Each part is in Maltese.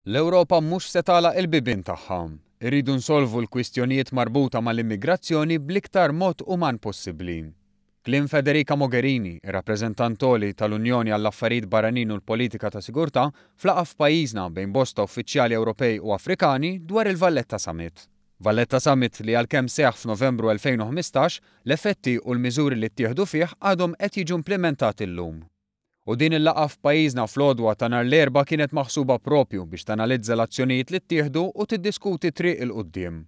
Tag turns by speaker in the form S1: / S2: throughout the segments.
S1: L-Ewropa mhux se tagħlaq il-bibien tagħha. Irridu nsolvu l-kwistjonijiet marbuta mal-immigrazzjoni bl-iktar mod uman possibbli. Kliem Federica Mogherini, ir-rappreżentantoli tal-Unjoni għall-Affarijiet Barranin u l-Politika ta' Sigurtà, f'laqgħa f'pajjiżna bejn bosta uffiċjali Ewropej u Afrikani dwar il-Valletta Summit. Valletta Summit li għalkemm seħħ f'Novembru 2015, l-effetti u l-miżuri li ttieħdu fih għadhom qed jiġu implementati llum. U din il-laqgħa f'pajjiżna fl-għodwa ta' nhar l-Erbgħa kienet maħsuba propju biex tanalizza l-azzjonijiet li ttieħdu u tiddiskuti triq il quddiem.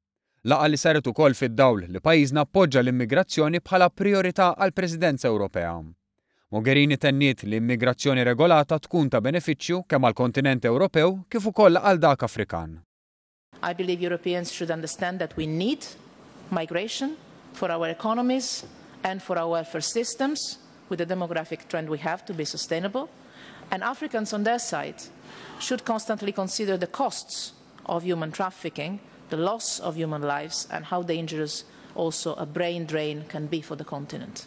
S1: Laqgħa li saret ukoll fid-dawl li pajjiżna appoġġa l-immigrazzjoni bħala priorità għall-Presidenza Ewropea. Mogherini tenniet li immigrazzjoni regolata tkun ta' benefiċċju kemm għall-kontinent Ewropew kif ukoll għal dak Afrikan.
S2: I believe Europeans should understand that we need migration for our economies and for our welfare systems, with the demographic trend we have to be sustainable. And Africans on their side should constantly consider the costs of human trafficking, the loss of human lives, and how dangerous also a brain drain can be for the continent.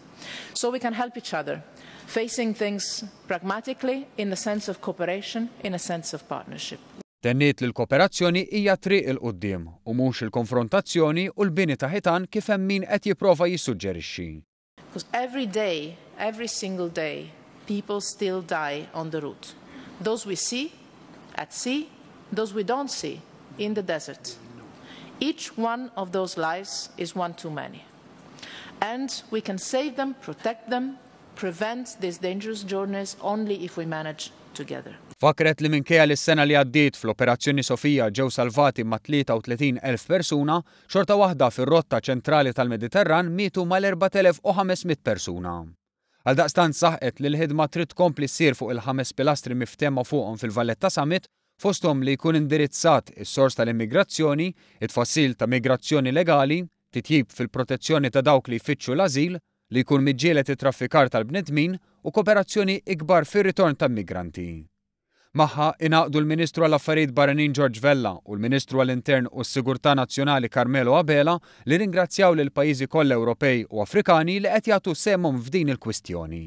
S2: So we can help each other, facing things pragmatically in a sense of cooperation, in a sense of partnership.
S1: Tenniet li l-kooperazzjoni hija triq il quddiem u mhux il-konfrontazzjoni u l-bini ta' ħitan kif hemm min qed jipprova jissuġġerixxi.
S2: Because every day, every single day, people still die on the route. Those we see at sea, those we don't see in the desert. Each one of those lives is one too many. And we can save them, protect them, prevent these dangerous journeys only if we manage together.
S1: Fakret li minkejja li s-sena li għaddiet fl-Operazzjoni Sofija ġew salvati ma' 33,000 persuna, xorta waħda fir-rotta ċentrali tal-Mediterran mietu mal-4,500 persuna. Għaldaqstant saħqet li l-ħidma trid tkompli ssir fuq il-5 pilastri miftemma fuqhom fil-Valletta Summit, fosthom li jkun indirizzat is-sors tal-immigrazzjoni, it-tfassil ta' migrazzjoni legali, titjib fil-protezzjoni ta' dawk li jfittxu l-ażil, li jkun miġġieled it-traffikar tal-bnedmin u kooperazzjoni ikbar fir-ritorn tal-migranti. Magħha ingħaqdu l-Ministru għall-Affarijiet Barranin George Vella u l-Ministru għall-Intern u s-Sigurtà Nazzjonali Carmelo Abela li ringrazzjaw lil pajjiżi kollha Ewropej u Afrikani li qed jagħtu sehmhom f'din il-kwistjoni.